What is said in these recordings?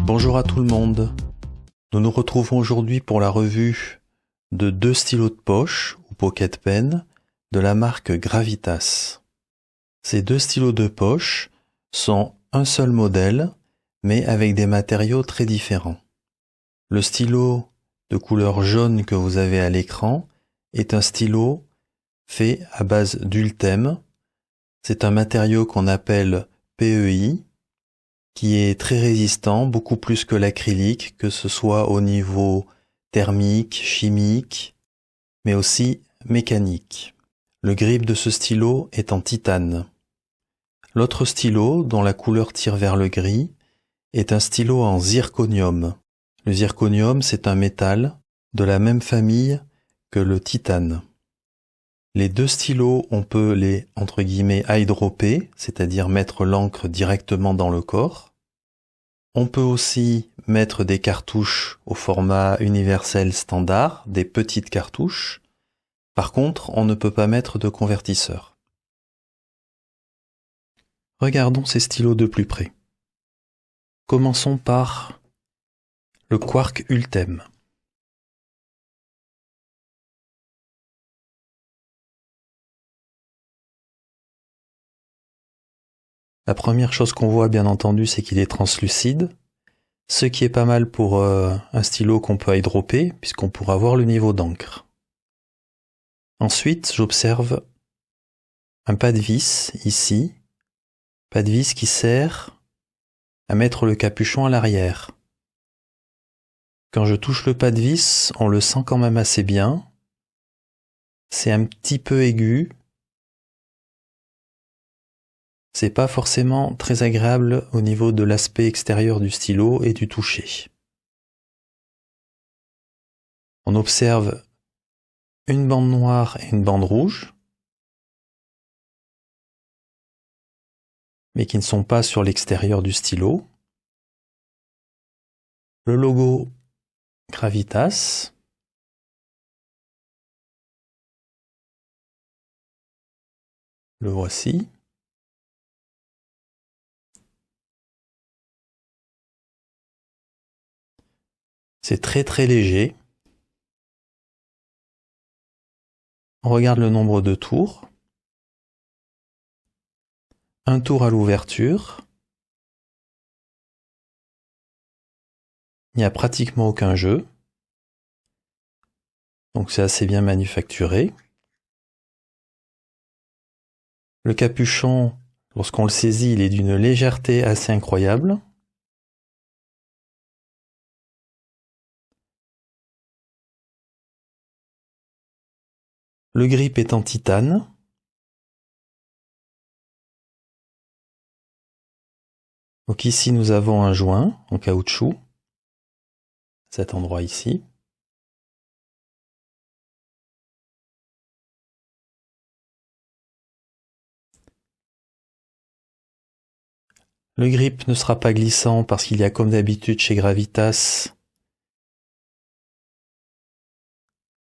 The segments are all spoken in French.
Bonjour à tout le monde. Nous nous retrouvons aujourd'hui pour la revue de 2 stylos de poche ou pocket pen de la marque Gravitas. Ces 2 stylos de poche sont un seul modèle mais avec des matériaux très différents. Le stylo de couleur jaune que vous avez à l'écran est un stylo fait à base d'Ultem. C'est un matériau qu'on appelle PEI, qui est très résistant, beaucoup plus que l'acrylique, que ce soit au niveau thermique, chimique, mais aussi mécanique. Le grip de ce stylo est en titane. L'autre stylo, dont la couleur tire vers le gris, est un stylo en zirconium. Le zirconium, c'est un métal de la même famille que le titane. Les 2 stylos, on peut les, entre guillemets, eyedropper, c'est-à-dire mettre l'encre directement dans le corps. On peut aussi mettre des cartouches au format universel standard, des petites cartouches. Par contre, on ne peut pas mettre de convertisseur. Regardons ces stylos de plus près. Commençons par le Quark Ultem. La première chose qu'on voit, bien entendu, c'est qu'il est translucide, ce qui est pas mal pour un stylo qu'on peut eyedropper, puisqu'on pourra voir le niveau d'encre. Ensuite, j'observe un pas de vis, ici, pas de vis qui sert à mettre le capuchon à l'arrière. Quand je touche le pas de vis, on le sent quand même assez bien. C'est un petit peu aigu. C'est pas forcément très agréable au niveau de l'aspect extérieur du stylo et du toucher. On observe une bande noire et une bande rouge, mais qui ne sont pas sur l'extérieur du stylo. Le logo Gravitas. Le voici. C'est très très léger. On regarde le nombre de tours. Un tour à l'ouverture. Il n'y a pratiquement aucun jeu. Donc c'est assez bien manufacturé. Le capuchon, lorsqu'on le saisit, il est d'une légèreté assez incroyable. Le grip est en titane. Donc ici, nous avons un joint en caoutchouc, cet endroit ici. Le grip ne sera pas glissant parce qu'il y a, comme d'habitude chez Gravitas,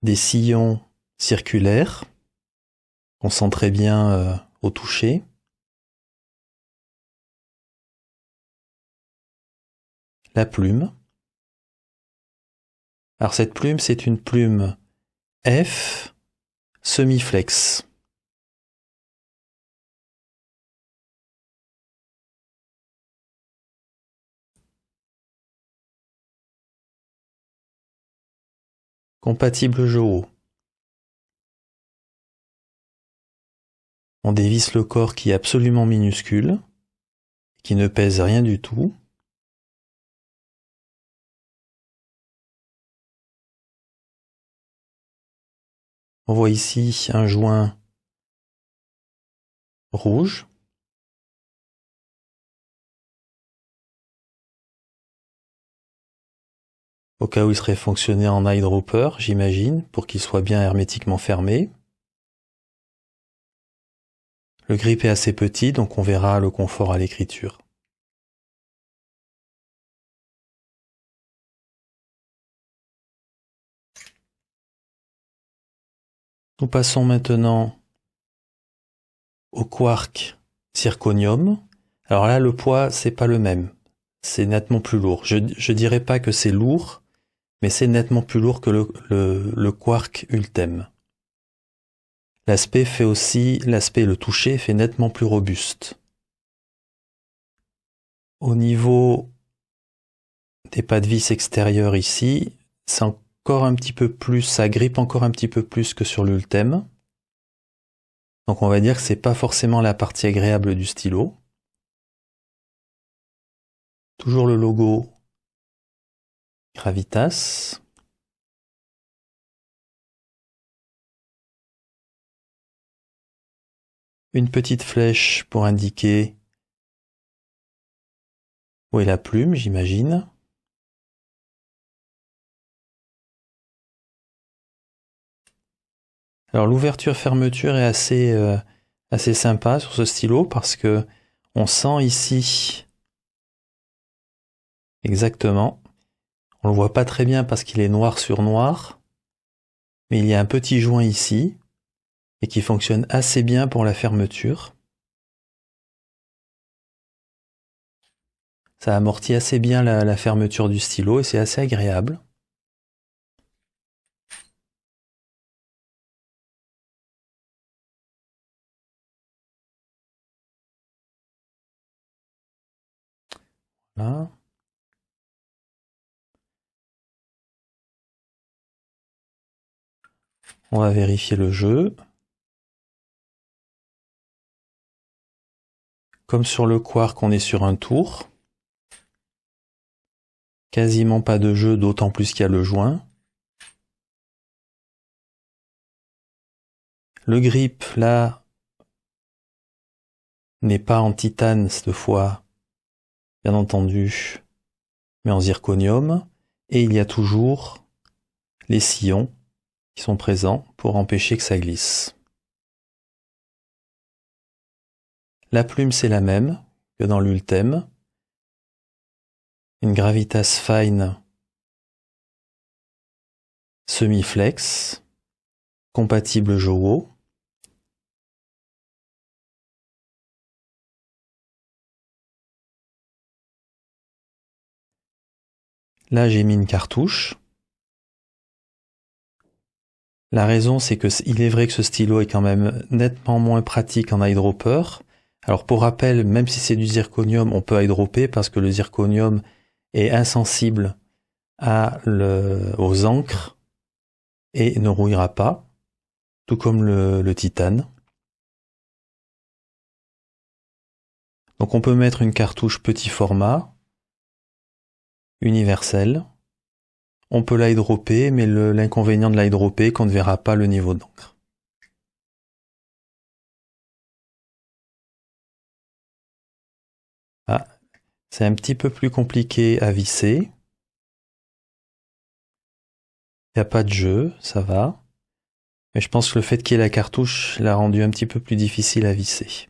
des sillons circulaires. On sent très bien au toucher. La plume. Alors cette plume, c'est une plume F semi-flex. Compatible jeu haut. On dévisse le corps qui est absolument minuscule, qui ne pèse rien du tout. On voit ici un joint rouge. Au cas où il serait fonctionné en eyedropper, j'imagine, pour qu'il soit bien hermétiquement fermé. Le grip est assez petit, donc on verra le confort à l'écriture. Nous passons maintenant au Quark Zirconium. Alors là, le poids, c'est pas le même. c'est nettement plus lourd. Je dirais pas que c'est lourd, mais c'est nettement plus lourd que le quark Ultem. L'aspect, le toucher fait nettement plus robuste. Au niveau des pas de vis extérieurs ici, c'est encore un petit peu plus, ça grippe encore un petit peu plus que sur l'Ultem. Donc on va dire que c'est pas forcément la partie agréable du stylo. Toujours le logo Gravitas. Une petite flèche pour indiquer où est la plume, j'imagine. Alors l'ouverture-fermeture est assez sympa sur ce stylo parce que on sent ici exactement. On le voit pas très bien parce qu'il est noir sur noir, mais il y a un petit joint ici et qui fonctionne assez bien pour la fermeture. Ça amortit assez bien la fermeture du stylo et c'est assez agréable. Voilà. On va vérifier le jeu. Comme sur le quark, on est sur un tour. Quasiment pas de jeu, d'autant plus qu'il y a le joint. Le grip, là, n'est pas en titane cette fois, bien entendu, mais en zirconium. Et il y a toujours les sillons qui sont présents pour empêcher que ça glisse. La plume, c'est la même que dans l'Ultem. Une Gravitas Fine semi-flex, compatible Jowo. Là, j'ai mis une cartouche. La raison, c'est que il est vrai que ce stylo est quand même nettement moins pratique en eyedropper. Alors pour rappel, même si c'est du zirconium, on peut eyedropper parce que le zirconium est insensible aux encres et ne rouillera pas, tout comme le titane. Donc on peut mettre une cartouche petit format, universelle. On peut l'eyedropper, mais l'inconvénient de l'eyedropper, qu'on ne verra pas le niveau d'encre. Ah, c'est un petit peu plus compliqué à visser. Il n'y a pas de jeu, ça va. Mais je pense que le fait qu'il y ait la cartouche l'a rendu un petit peu plus difficile à visser.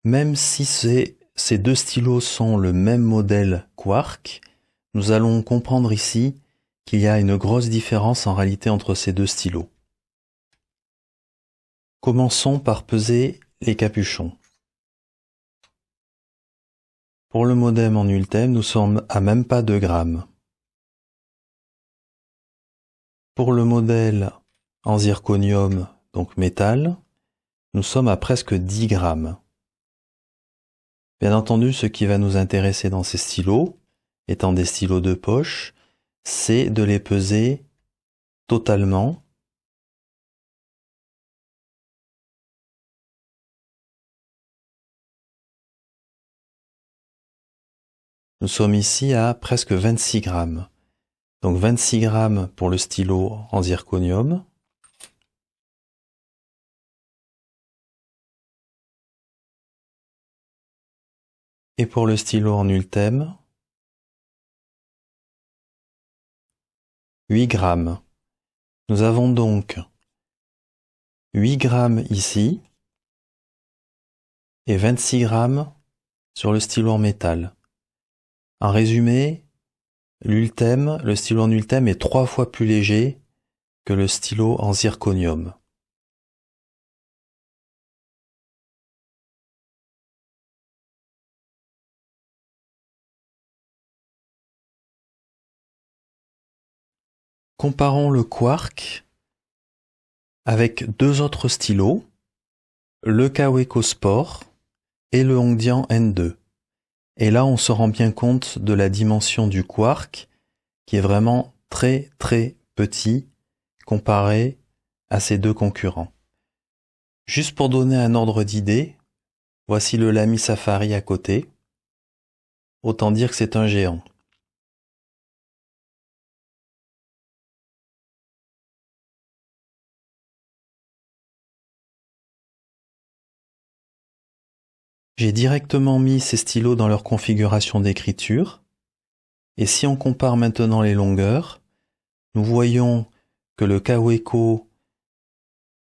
Même si ces deux stylos sont le même modèle Quark, nous allons comprendre ici qu'il y a une grosse différence en réalité entre ces deux stylos. Commençons par peser les capuchons. Pour le modem en Ultem, nous sommes à même pas 2 grammes. Pour le modèle en zirconium, donc métal, nous sommes à presque 10 grammes. Bien entendu, ce qui va nous intéresser dans ces stylos, étant des stylos de poche, c'est de les peser totalement. Nous sommes ici à presque 26 grammes. Donc 26 grammes pour le stylo en zirconium. Et pour le stylo en Ultem, 8 grammes. Nous avons donc 8 grammes ici et 26 grammes sur le stylo en métal. En résumé, L'Ultem, le stylo en Ultem est 3 fois plus léger que le stylo en zirconium. Comparons le Quark avec deux autres stylos, le Kaweco Sport et le Hongdian N2. Et là, on se rend bien compte de la dimension du Quark, qui est vraiment très très petit comparé à ces deux concurrents. Juste pour donner un ordre d'idée, voici le Lamy Safari à côté. Autant dire que c'est un géant. J'ai directement mis ces stylos dans leur configuration d'écriture. Et si on compare maintenant les longueurs, nous voyons que le Kaweco,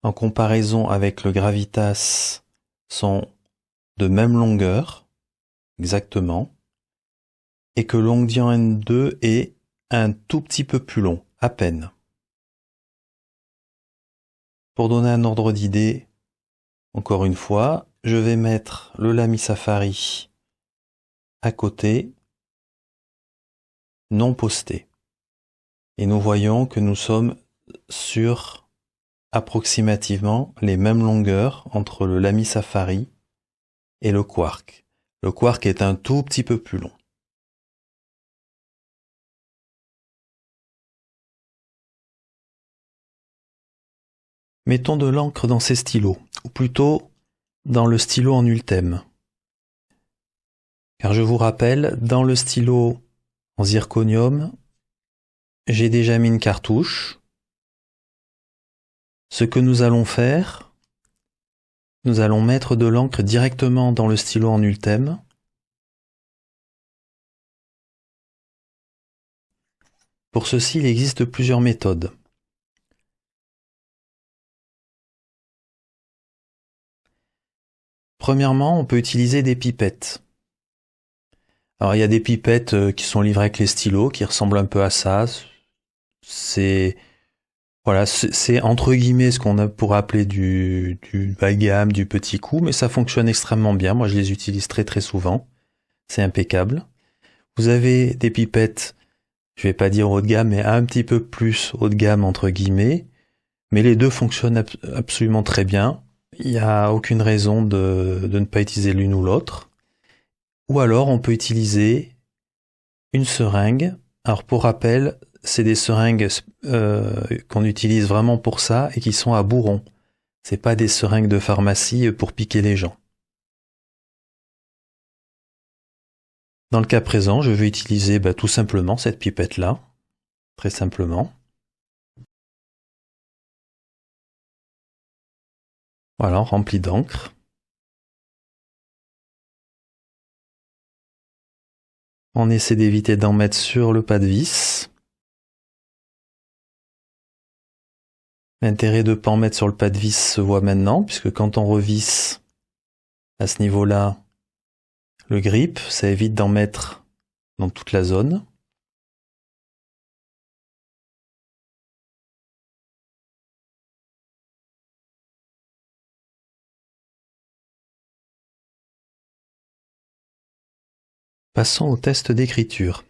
en comparaison avec le Gravitas, sont de même longueur, exactement, et que l'Hongdian N2 est un tout petit peu plus long, à peine. Pour donner un ordre d'idée, encore une fois, je vais mettre le Lamy Safari à côté, non posté. Et nous voyons que nous sommes sur approximativement les mêmes longueurs entre le Lamy Safari et le Quark. Le Quark est un tout petit peu plus long. Mettons de l'encre dans ces stylos, ou plutôt dans le stylo en Ultem. Car je vous rappelle, dans le stylo en zirconium, j'ai déjà mis une cartouche. Ce que nous allons faire, nous allons mettre de l'encre directement dans le stylo en Ultem. Pour ceci, il existe plusieurs méthodes. Premièrement, on peut utiliser des pipettes. Alors il y a des pipettes qui sont livrées avec les stylos, qui ressemblent un peu à ça. C'est voilà, c'est entre guillemets ce qu'on pourrait appeler du bas de gamme, du petit coup, mais ça fonctionne extrêmement bien. Moi, je les utilise très très souvent. C'est impeccable. Vous avez des pipettes, je vais pas dire haut de gamme, mais un petit peu plus haut de gamme entre guillemets. Mais les deux fonctionnent absolument très bien. Il n'y a aucune raison de ne pas utiliser l'une ou l'autre. Ou alors on peut utiliser une seringue. Alors pour rappel, c'est des seringues qu'on utilise vraiment pour ça et qui sont à bourron. C'est pas des seringues de pharmacie pour piquer les gens. Dans le cas présent, je vais utiliser tout simplement cette pipette-là, très simplement. Voilà, remplie d'encre. On essaie d'éviter d'en mettre sur le pas de vis. L'intérêt de ne pas en mettre sur le pas de vis se voit maintenant, puisque quand on revisse à ce niveau-là le grip, ça évite d'en mettre dans toute la zone. Passons au test d'écriture.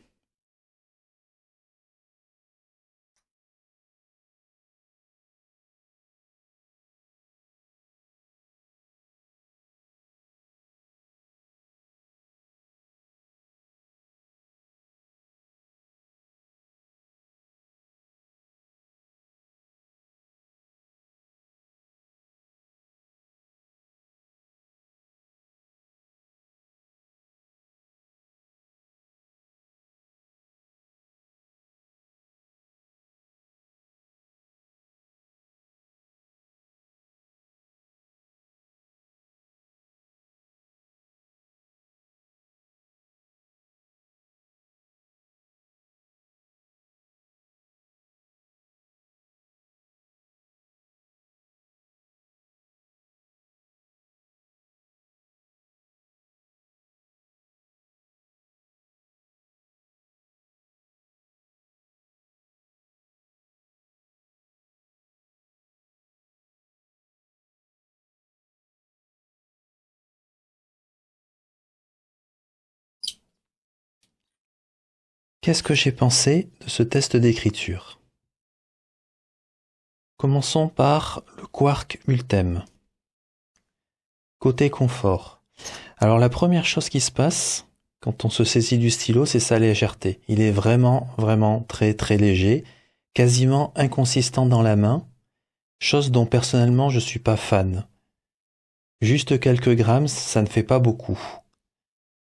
Qu'est-ce que j'ai pensé de ce test d'écriture? Commençons par le Quark Ultem. Côté confort. Alors la première chose qui se passe quand on se saisit du stylo, c'est sa légèreté. Il est vraiment très très léger, quasiment inconsistant dans la main, chose dont personnellement je suis pas fan. Juste quelques grammes, ça ne fait pas beaucoup.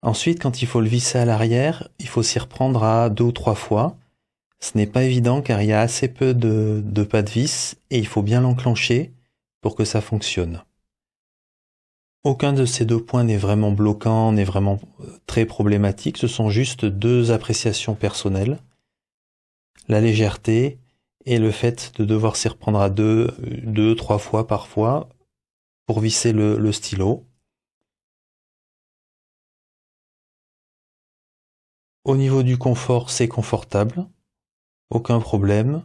Ensuite, quand il faut le visser à l'arrière, il faut s'y reprendre à 2 ou 3 fois. Ce n'est pas évident car il y a assez peu de pas de vis et il faut bien l'enclencher pour que ça fonctionne. Aucun de ces deux points n'est vraiment bloquant, n'est vraiment très problématique. Ce sont juste deux appréciations personnelles. La légèreté et le fait de devoir s'y reprendre à 2, 3 fois parfois pour visser le stylo. Au niveau du confort, c'est confortable. Aucun problème.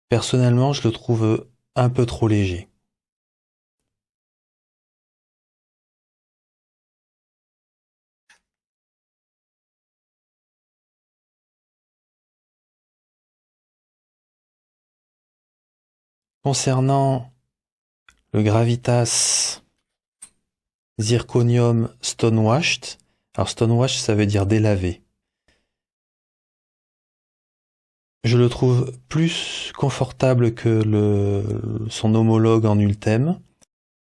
Personnellement, je le trouve un peu trop léger. Concernant le Gravitas Zirconium Stonewashed, alors Stonewashed ça veut dire délavé. Je le trouve plus confortable que son homologue en Ultem.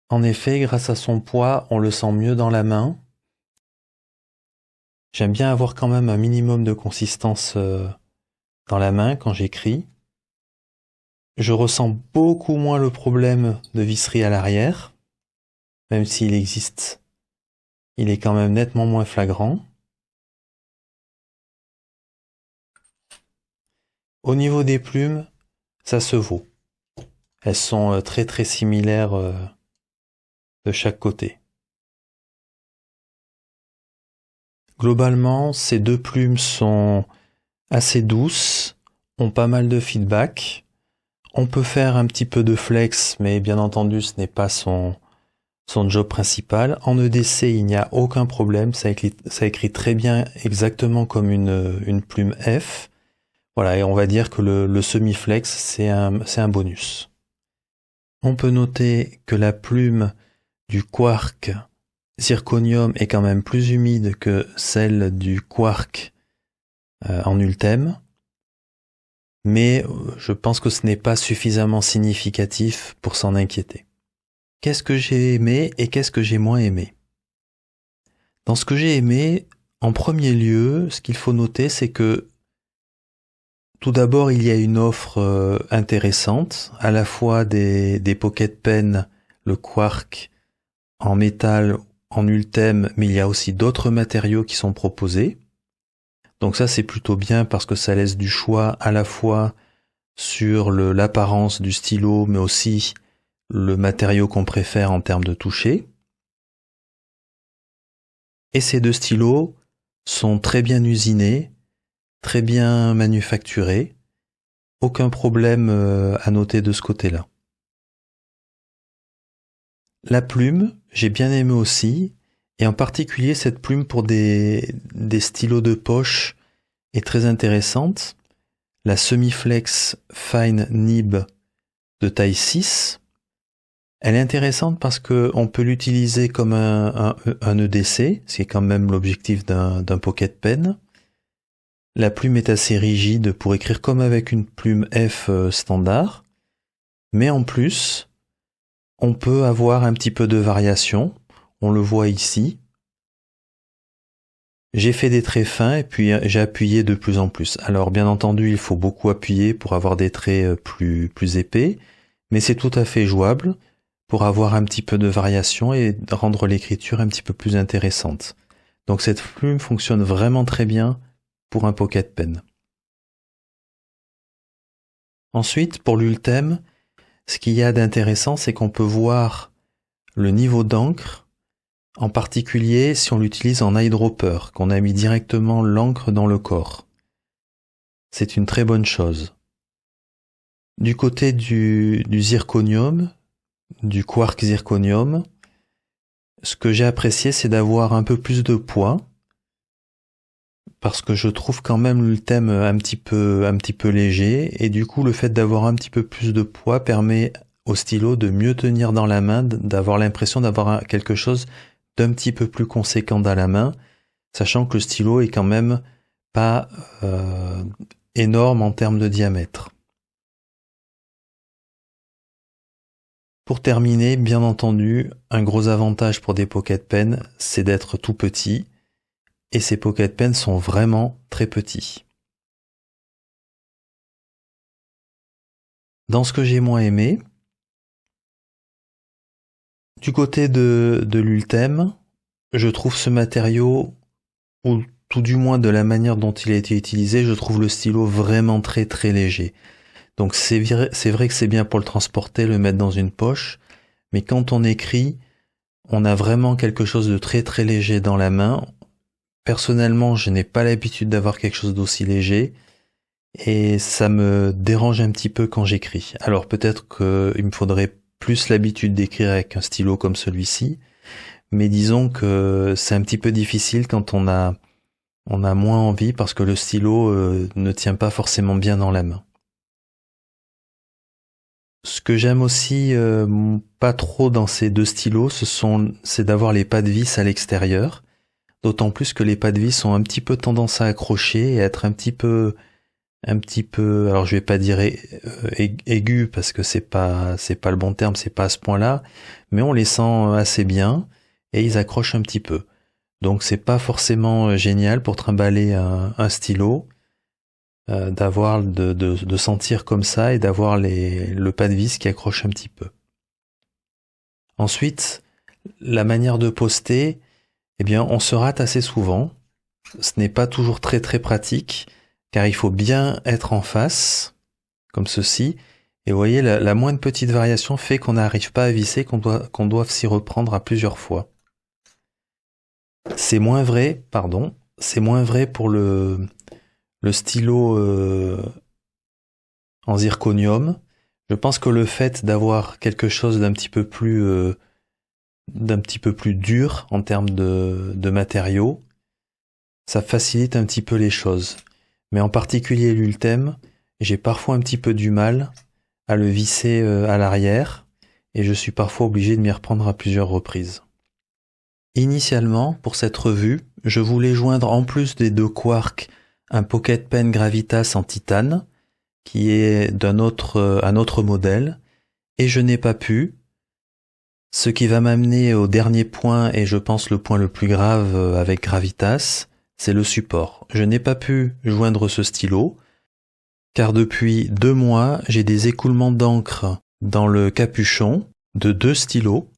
En effet, grâce à son poids, on le sent mieux dans la main. J'aime bien avoir quand même un minimum de consistance dans la main quand j'écris. Je ressens beaucoup moins le problème de visserie à l'arrière, même s'il existe. Il est quand même nettement moins flagrant. Au niveau des plumes, ça se vaut. Elles sont très très similaires de chaque côté. Globalement, ces deux plumes sont assez douces, ont pas mal de feedback. On peut faire un petit peu de flex, mais bien entendu, ce n'est pas son job principal. En EDC, il n'y a aucun problème. Ça écrit très bien, exactement comme une plume F. Voilà, et on va dire que le semi-flex, c'est un bonus. On peut noter que la plume du Quark Zirconium est quand même plus humide que celle du Quark en Ultem. Mais je pense que ce n'est pas suffisamment significatif pour s'en inquiéter. Qu'est-ce que j'ai aimé et qu'est-ce que j'ai moins aimé? Dans ce que j'ai aimé, en premier lieu, ce qu'il faut noter, c'est que tout d'abord, il y a une offre intéressante, à la fois des pocket pens, le Quark en métal, en Ultem, mais il y a aussi d'autres matériaux qui sont proposés. Donc ça, c'est plutôt bien parce que ça laisse du choix à la fois sur l'apparence du stylo, mais aussi le matériau qu'on préfère en termes de toucher. Et ces deux stylos sont très bien usinés, très bien manufacturés. Aucun problème à noter de ce côté-là. La plume, j'ai bien aimé aussi, et en particulier cette plume pour des stylos de poche est très intéressante. La Semiflex Fine Nib de taille 6. Elle est intéressante parce qu'on peut l'utiliser comme un EDC, c'est quand même l'objectif d'un pocket pen. La plume est assez rigide pour écrire comme avec une plume F standard, mais en plus, on peut avoir un petit peu de variation, on le voit ici. J'ai fait des traits fins et puis j'ai appuyé de plus en plus. Alors bien entendu, il faut beaucoup appuyer pour avoir des traits plus épais, mais c'est tout à fait jouable pour avoir un petit peu de variation et rendre l'écriture un petit peu plus intéressante. Donc cette plume fonctionne vraiment très bien pour un pocket pen. Ensuite, pour l'Ultem, ce qu'il y a d'intéressant, c'est qu'on peut voir le niveau d'encre, en particulier si on l'utilise en eyedropper, qu'on a mis directement l'encre dans le corps. C'est une très bonne chose. Du côté du zirconium, du Quark Zirconium, ce que j'ai apprécié, c'est d'avoir un peu plus de poids. parce que je trouve quand même l'Ultem un petit peu léger, et du coup le fait d'avoir un petit peu plus de poids permet au stylo de mieux tenir dans la main, d'avoir l'impression d'avoir quelque chose d'un petit peu plus conséquent dans la main, sachant que le stylo est quand même pas énorme en termes de diamètre. Pour terminer, bien entendu, un gros avantage pour des pocket pens, c'est d'être tout petit, et ces pocket pens sont vraiment très petits. Dans ce que j'ai moins aimé, du côté de l'Ultem, je trouve ce matériau, ou tout du moins de la manière dont il a été utilisé, je trouve le stylo vraiment très très léger. Donc c'est vrai que c'est bien pour le transporter, le mettre dans une poche, mais quand on écrit, on a vraiment quelque chose de très très léger dans la main. Personnellement, je n'ai pas l'habitude d'avoir quelque chose d'aussi léger, et ça me dérange un petit peu quand j'écris. Alors peut-être qu'il me faudrait plus l'habitude d'écrire avec un stylo comme celui-ci, mais disons que c'est un petit peu difficile quand on a moins envie parce que le stylo ne tient pas forcément bien dans la main. Ce que j'aime aussi pas trop dans ces deux stylos, c'est d'avoir les pas de vis à l'extérieur, d'autant plus que les pas de vis ont un petit peu tendance à accrocher et à être un petit peu, alors je vais pas dire aigu parce que c'est pas le bon terme, c'est pas à ce point-là, mais on les sent assez bien et ils accrochent un petit peu. Donc c'est pas forcément génial pour trimballer un stylo, de sentir comme ça et d'avoir le pas de vis qui accroche un petit peu. Ensuite, la manière de poster, eh bien on se rate assez souvent. Ce n'est pas toujours très très pratique, car il faut bien être en face, comme ceci, et vous voyez, la moindre petite variation fait qu'on n'arrive pas à visser, qu'on doit s'y reprendre à plusieurs fois. C'est moins vrai pour le stylo en zirconium. Je pense que le fait d'avoir quelque chose d'un petit peu plus dur en termes de matériaux, ça facilite un petit peu les choses. Mais en particulier l'Ultem, j'ai parfois un petit peu du mal à le visser à l'arrière, et je suis parfois obligé de m'y reprendre à plusieurs reprises. Initialement, pour cette revue, je voulais joindre en plus des deux Quark un Pocket Pen Gravitas en titane, qui est un autre modèle, et je n'ai pas pu, ce qui va m'amener au dernier point, et je pense le point le plus grave avec Gravitas, c'est le support. Je n'ai pas pu joindre ce stylo, car depuis 2 mois, j'ai des écoulements d'encre dans le capuchon de 2 stylos.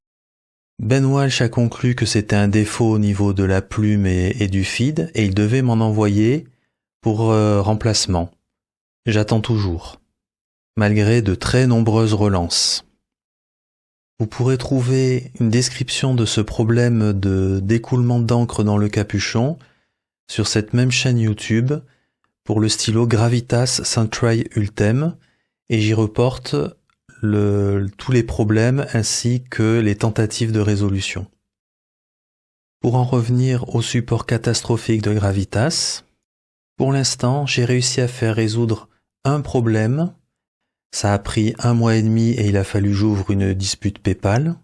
Ben Walsh a conclu que c'était un défaut au niveau de la plume et du feed, et il devait m'en envoyer pour remplacement. J'attends toujours, malgré de très nombreuses relances. Vous pourrez trouver une description de ce problème d'écoulement d'encre dans le capuchon sur cette même chaîne YouTube pour le stylo Gravitas Centrail Ultem, et j'y reporte tous les problèmes ainsi que les tentatives de résolution. Pour en revenir au support catastrophique de Gravitas, pour l'instant, j'ai réussi à faire résoudre un problème. Ça a pris 1 mois et demi et il a fallu que j'ouvre une dispute PayPal.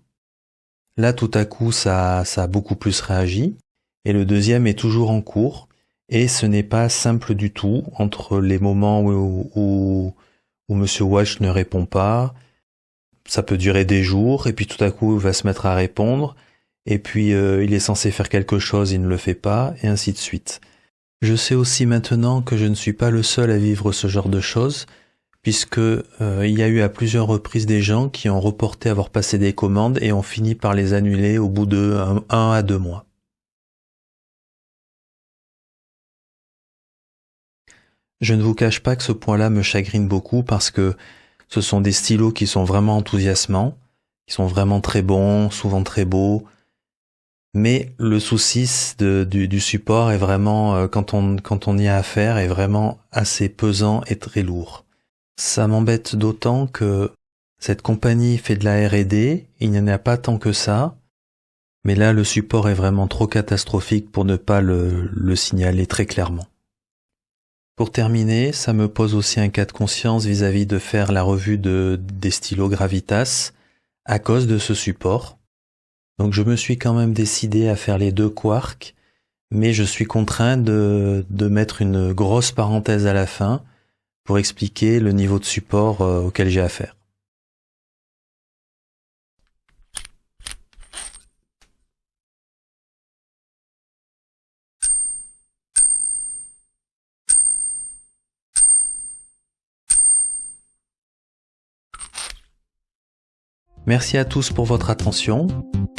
Là, tout à coup, ça a beaucoup plus réagi. Et le deuxième est toujours en cours. Et ce n'est pas simple du tout entre les moments où Monsieur Walsh ne répond pas. Ça peut durer des jours et puis tout à coup, il va se mettre à répondre. Et puis, il est censé faire quelque chose, il ne le fait pas, et ainsi de suite. Je sais aussi maintenant que je ne suis pas le seul à vivre ce genre de choses, puisque il y a eu à plusieurs reprises des gens qui ont reporté avoir passé des commandes et ont fini par les annuler au bout de 1 à 2 mois. Je ne vous cache pas que ce point-là me chagrine beaucoup parce que ce sont des stylos qui sont vraiment enthousiasmants, qui sont vraiment très bons, souvent très beaux, mais le souci du support est vraiment, quand on y a affaire, est vraiment assez pesant et très lourd. Ça m'embête d'autant que cette compagnie fait de la R&D, il n'y en a pas tant que ça, Mais là, le support est vraiment trop catastrophique pour ne pas le signaler très clairement. Pour terminer, ça me pose aussi un cas de conscience vis-à-vis de faire la revue des stylos Gravitas à cause de ce support. Donc je me suis quand même décidé à faire les 2 quarks, mais je suis contraint de mettre une grosse parenthèse à la fin pour expliquer le niveau de support auquel j'ai affaire. Merci à tous pour votre attention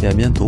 et à bientôt.